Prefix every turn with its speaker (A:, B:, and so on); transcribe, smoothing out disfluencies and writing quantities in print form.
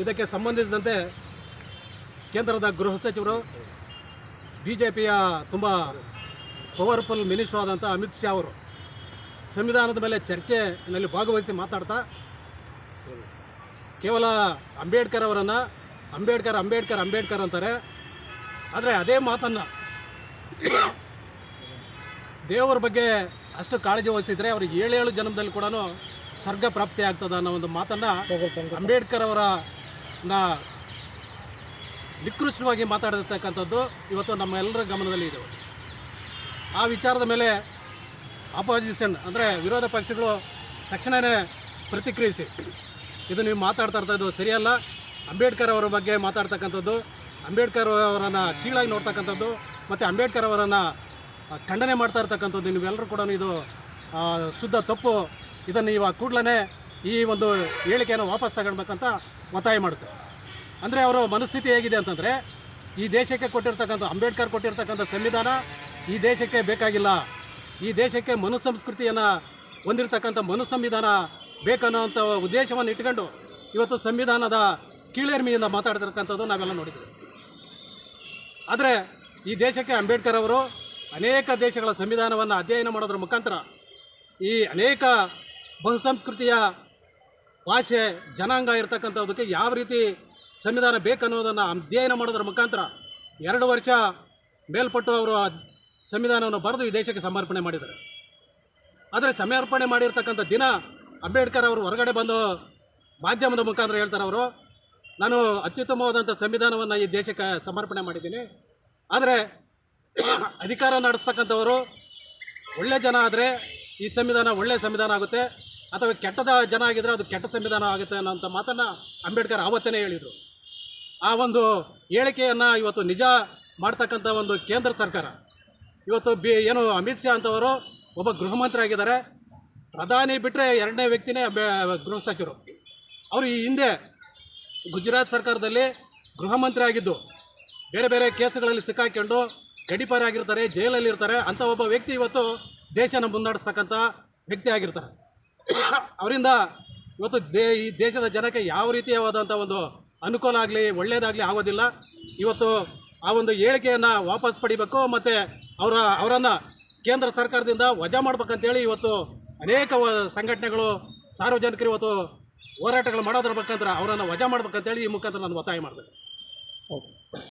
A: ಇದಕ್ಕೆ ಸಂಬಂಧಿಸಿದಂತೆ ಕೇಂದ್ರದ ಗೃಹ ಸಚಿವರು ಬಿಜೆಪಿಯ ತುಂಬ ಪವರ್ಫುಲ್ ಮಿನಿಸ್ಟರ್ ಆದಂಥ ಅಮಿತ್ ಶಾ ಅವರು ಸಂವಿಧಾನದ ಮೇಲೆ ಚರ್ಚೆಯಲ್ಲಿ ಭಾಗವಹಿಸಿ ಮಾತಾಡ್ತಾ ಕೇವಲ ಅಂಬೇಡ್ಕರ್ ಅವರನ್ನು ಅಂಬೇಡ್ಕರ್ ಅಂತಾರೆ. ಆದರೆ ಅದೇ ಮಾತನ್ನು ದೇವರ ಬಗ್ಗೆ ಅಷ್ಟು ಕಾಳಜಿ ವಹಿಸಿದರೆ ಅವ್ರಿಗೆ 7 ಜನ್ಮದಲ್ಲಿ ಕೂಡ ಸ್ವರ್ಗ ಪ್ರಾಪ್ತಿ ಆಗ್ತದೆ ಅನ್ನೋ ಒಂದು ಮಾತನ್ನು ಅಂಬೇಡ್ಕರ್ ಅವರ ನಿಕೃಷ್ಟವಾಗಿ ಮಾತಾಡಿರ್ತಕ್ಕಂಥದ್ದು ಇವತ್ತು ನಮ್ಮೆಲ್ಲರ ಗಮನದಲ್ಲಿ ಇದೆ. ಆ ವಿಚಾರದ ಮೇಲೆ ಆಪೋಸಿಷನ್ ಅಂದರೆ ವಿರೋಧ ಪಕ್ಷಗಳು ತಕ್ಷಣವೇ ಪ್ರತಿಕ್ರಿಯಿಸಿ ಇದು ನೀವು ಮಾತಾಡ್ತಾ ಇರೋದು ಸರಿಯಲ್ಲ, ಅಂಬೇಡ್ಕರ್ ಅವರ ಬಗ್ಗೆ ಮಾತಾಡ್ತಕ್ಕಂಥದ್ದು, ಅಂಬೇಡ್ಕರ್ ಅವರನ್ನು ಕೀಳಾಗಿ ನೋಡ್ತಕ್ಕಂಥದ್ದು ಮತ್ತು ಅಂಬೇಡ್ಕರ್ ಅವರನ್ನು ಖಂಡನೆ ಮಾಡ್ತಾ ಇರ್ತಕ್ಕಂಥದ್ದು ನೀವೆಲ್ಲರೂ ಕೂಡ ಇದು ಶುದ್ಧ ತಪ್ಪು, ಇದನ್ನು ಇವಾಗ ಕೂಡಲೇ ಈ ಒಂದು ಹೇಳಿಕೆಯನ್ನು ವಾಪಸ್ ತಗೊಳ್ಬೇಕಂತ ಒತ್ತಾಯ ಮಾಡುತ್ತೆ. ಅಂದರೆ ಅವರ ಮನಸ್ಥಿತಿ ಹೇಗಿದೆ ಅಂತಂದರೆ ಈ ದೇಶಕ್ಕೆ ಕೊಟ್ಟಿರ್ತಕ್ಕಂಥ ಅಂಬೇಡ್ಕರ್ ಕೊಟ್ಟಿರ್ತಕ್ಕಂಥ ಸಂವಿಧಾನ ಈ ದೇಶಕ್ಕೆ ಬೇಕಾಗಿಲ್ಲ, ಈ ದೇಶಕ್ಕೆ ಮನುಸಂಸ್ಕೃತಿಯನ್ನು ಹೊಂದಿರತಕ್ಕಂಥ ಸಂವಿಧಾನ ಬೇಕನ್ನೋಂಥ ಉದ್ದೇಶವನ್ನು ಇಟ್ಕೊಂಡು ಇವತ್ತು ಸಂವಿಧಾನದ ಕೀಳರಿಮೆಯಿಂದ ಮಾತಾಡ್ತಿರ್ತಕ್ಕಂಥದ್ದು ನಾವೆಲ್ಲ ನೋಡಿದ್ದೀವಿ. ಆದರೆ ಈ ದೇಶಕ್ಕೆ ಅಂಬೇಡ್ಕರ್ ಅವರು ಅನೇಕ ದೇಶಗಳ ಸಂವಿಧಾನವನ್ನು ಅಧ್ಯಯನ ಮಾಡೋದ್ರ ಮುಖಾಂತರ ಈ ಅನೇಕ ಬಹುಸಂಸ್ಕೃತಿಯ ಭಾಷೆ ಜನಾಂಗ ಇರತಕ್ಕಂಥದ್ದಕ್ಕೆ ಯಾವ ರೀತಿ ಸಂವಿಧಾನ ಬೇಕನ್ನೋದನ್ನು ಅಧ್ಯಯನ ಮಾಡೋದ್ರ ಮುಖಾಂತರ 2 ವರ್ಷ ಮೇಲ್ಪಟ್ಟು ಅವರು ಸಂವಿಧಾನವನ್ನು ಬರೆದು ಈ ದೇಶಕ್ಕೆ ಸಮರ್ಪಣೆ ಮಾಡಿದ್ದಾರೆ. ಆದರೆ ಸಮರ್ಪಣೆ ಮಾಡಿರ್ತಕ್ಕಂಥ ದಿನ ಅಂಬೇಡ್ಕರ್ ಅವರು ಹೊರಗಡೆ ಬಂದು ಮಾಧ್ಯಮದ ಮುಖಾಂತರ ಹೇಳ್ತಾರೆ, ಅವರು ನಾನು ಅತ್ಯುತ್ತಮವಾದಂಥ ಸಂವಿಧಾನವನ್ನು ಈ ದೇಶಕ್ಕೆ ಸಮರ್ಪಣೆ ಮಾಡಿದ್ದೀನಿ. ಆದರೆ ಅಧಿಕಾರ ನಡೆಸ್ತಕ್ಕಂಥವರು ಒಳ್ಳೆ ಜನ ಆದರೆ ಈ ಸಂವಿಧಾನ ಒಳ್ಳೆಯ ಸಂವಿಧಾನ ಆಗುತ್ತೆ, ಅಥವಾ ಕೆಟ್ಟದ ಜನ ಆಗಿದ್ದರೆ ಅದು ಕೆಟ್ಟ ಸಂವಿಧಾನ ಆಗುತ್ತೆ ಅನ್ನೋಂಥ ಮಾತನ್ನು ಅಂಬೇಡ್ಕರ್ ಆವತ್ತೇ ಹೇಳಿದರು. ಆ ಒಂದು ಹೇಳಿಕೆಯನ್ನು ಇವತ್ತು ನಿಜ ಮಾಡ್ತಕ್ಕಂಥ ಒಂದು ಕೇಂದ್ರ ಸರ್ಕಾರ ಇವತ್ತು ಏನು ಅಮಿತ್ ಶಾ ಅಂತವರು ಒಬ್ಬ ಗೃಹ ಮಂತ್ರಿ ಆಗಿದ್ದಾರೆ. ಪ್ರಧಾನಿ ಬಿಟ್ಟರೆ 2ನೇ ವ್ಯಕ್ತಿನೇ ಗೃಹ ಸಚಿವರು. ಅವರು ಈ ಹಿಂದೆ ಗುಜರಾತ್ ಸರ್ಕಾರದಲ್ಲಿ ಗೃಹ ಮಂತ್ರಿ ಆಗಿದ್ದು ಬೇರೆ ಬೇರೆ ಕೇಸುಗಳಲ್ಲಿ ಸಿಕ್ಕಾಕೊಂಡು ಗಡೀಪಾರಿ ಆಗಿರ್ತಾರೆ, ಜೈಲಲ್ಲಿರ್ತಾರೆ. ಅಂಥ ಒಬ್ಬ ವ್ಯಕ್ತಿ ಇವತ್ತು ದೇಶನ ಮುನ್ನಡೆಸ್ತಕ್ಕಂಥ ವ್ಯಕ್ತಿ ಆಗಿರ್ತಾರೆ. ಅವರಿಂದ ಇವತ್ತು ಈ ದೇಶದ ಜನಕ್ಕೆ ಯಾವ ರೀತಿಯಾದಂಥ ಒಂದು ಅನುಕೂಲ ಆಗಲಿ ಒಳ್ಳೆಯದಾಗಲಿ ಆಗೋದಿಲ್ಲ. ಇವತ್ತು ಆ ಒಂದು ಹೇಳಿಕೆಯನ್ನು ವಾಪಸ್ ಪಡಿಬೇಕು ಮತ್ತು ಅವರನ್ನು ಕೇಂದ್ರ ಸರ್ಕಾರದಿಂದ ವಜಾ ಮಾಡ್ಬೇಕಂತೇಳಿ ಇವತ್ತು ಅನೇಕ ಸಂಘಟನೆಗಳು ಸಾರ್ವಜನಿಕರು ಇವತ್ತು ಹೋರಾಟಗಳು ಮಾಡೋದ್ರ ಮುಖಾಂತರ ಅವರನ್ನು ವಜಾ ಮಾಡ್ಬೇಕಂತೇಳಿ ಈ ಮುಖಾಂತರ ನಾನು ಒತ್ತಾಯ ಮಾಡ್ತೇನೆ.